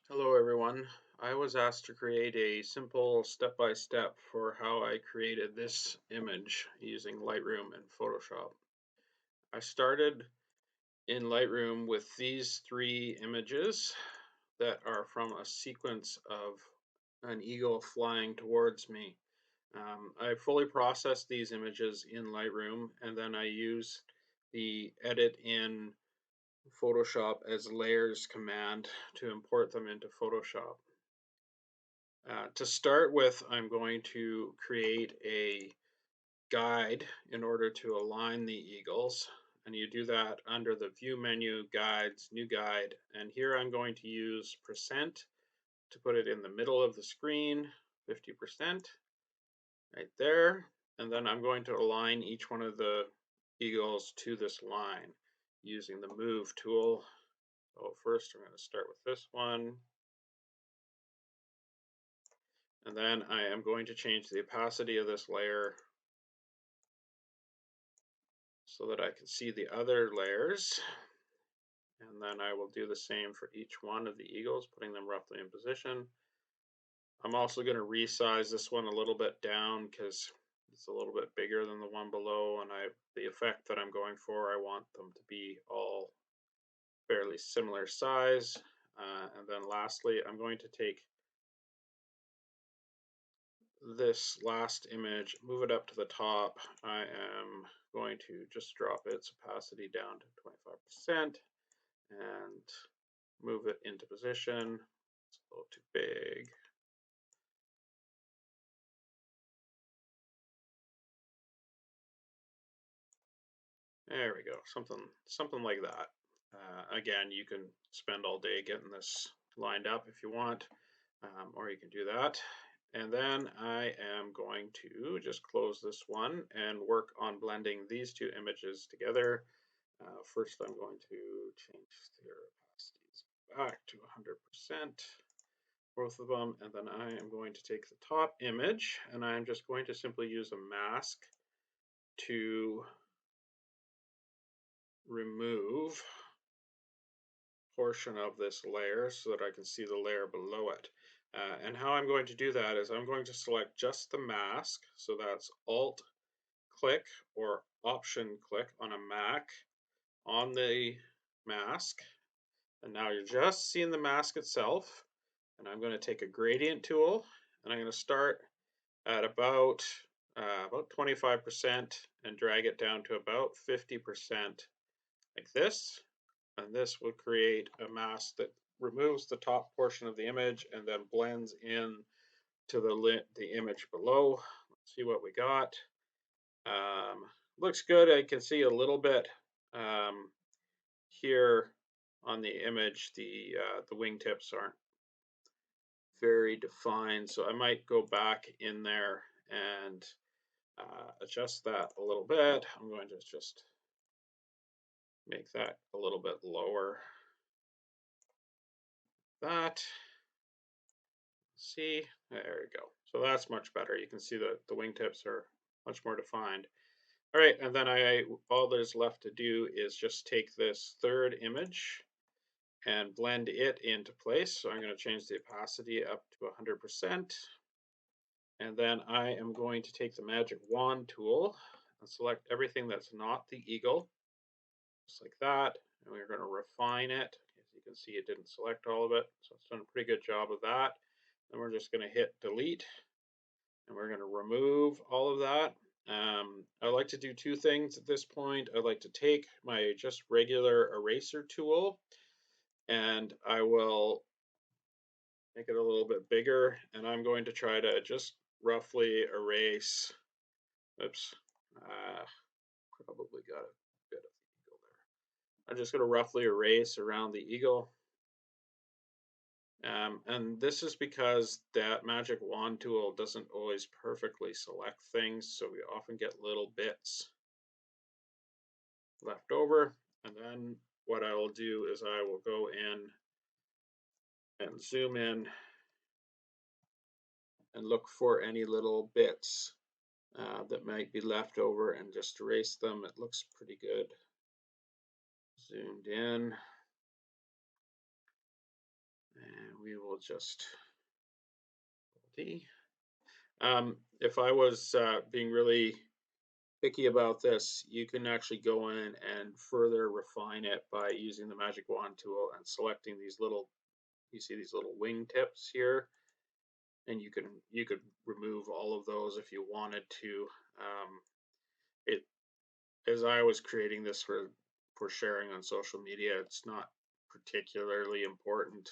Hello everyone. I was asked to create a simple step-by-step for how I created this image using Lightroom and Photoshop. I started in Lightroom with these three images that are from a sequence of an eagle flying towards me. I fully processed these images in Lightroom, and then I use the edit in Photoshop as layers command to import them into Photoshop. To start with, I'm going to create a guide in order to align the eagles. And you do that under the View menu, Guides, New Guide. And here I'm going to use percent to put it in the middle of the screen, 50%, right there. And then I'm going to align each one of the eagles to this line using the Move tool. So first I'm going to start with this one. And then I am going to change the opacity of this layer so that I can see the other layers. And then I will do the same for each one of the eagles, putting them roughly in position. I'm also going to resize this one a little bit down because it's a little bit bigger than the one below, and the effect that I'm going for, I want them to be all fairly similar size. And then lastly, I'm going to take this last image, move it up to the top. I am going to just drop its opacity down to 25% and move it into position. It's a little too big. There we go, something like that. Again, you can spend all day getting this lined up if you want, or you can do that. And then I am going to just close this one and work on blending these two images together. First, I'm going to change their opacities back to 100%, both of them, and then I am going to take the top image and I'm just going to simply use a mask to remove portion of this layer so that I can see the layer below it. And how I'm going to do that is I'm going to select just the mask, so that's Alt click or Option click on a Mac on the mask, and now you're just seeing the mask itself. And I'm going to take a gradient tool and I'm going to start at about 25% and drag it down to about 50% like this. And this will create a mask that removes the top portion of the image and then blends in to the image below. Let's see what we got. Looks good. I can see a little bit here on the image. The wingtips aren't very defined, so I might go back in there and adjust that a little bit. I'm going to just make that a little bit lower. That. See, there we go. So that's much better. You can see that the wingtips are much more defined. All right, and then all there's left to do is just take this third image and blend it into place. So I'm going to change the opacity up to 100%. And then I am going to take the magic wand tool and select everything that's not the eagle, just like that. And we're going to refine it. As you can see, it didn't select all of it, so it's done a pretty good job of that. Then we're just going to hit delete, and we're going to remove all of that. I like to do two things at this point. I like to take my just regular eraser tool, and I will make it a little bit bigger, and I'm going to try to just roughly erase. Oops, probably got a bit of the eagle there. I'm just going to roughly erase around the eagle. And this is because that magic wand tool doesn't always perfectly select things, so we often get little bits left over. And then what I will do is I will go in and zoom in and look for any little bits that might be left over and just erase them. It looks pretty good. Zoomed in. And we will just if I was being really picky about this, you can actually go in and further refine it by using the magic wand tool and selecting these little, you see these little wing tips here, and you could remove all of those if you wanted to. It As I was creating this for sharing on social media, it's not particularly important.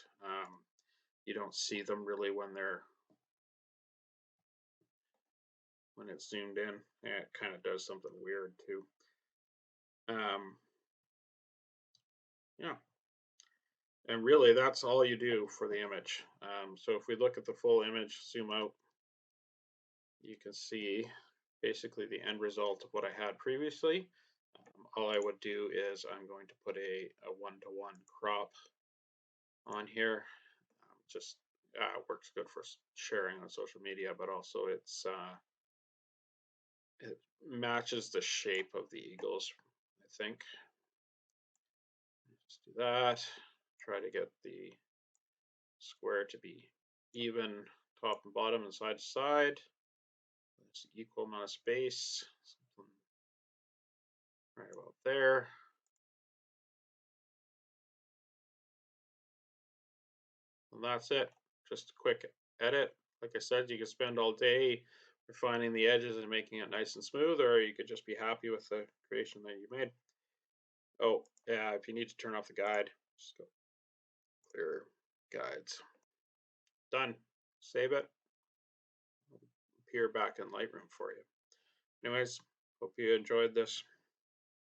You don't see them really when it's zoomed in. And it kind of does something weird too. Um, yeah, and really that's all you do for the image. So if we look at the full image, zoom out, you can see basically the end result of what I had previously. All I would do is I'm going to put a one-to-one crop on here. Just works good for sharing on social media, but also it matches the shape of the eagles, I think. Just do that. Try to get the square to be even top and bottom and side to side. It's equal amount of space. Something right about there. And that's it. Just a quick edit. Like I said, you could spend all day refining the edges and making it nice and smooth, or you could just be happy with the creation that you made. Oh, yeah, if you need to turn off the guide, just go clear guides. Done. Save it. Appear back in Lightroom for you. Anyways, hope you enjoyed this.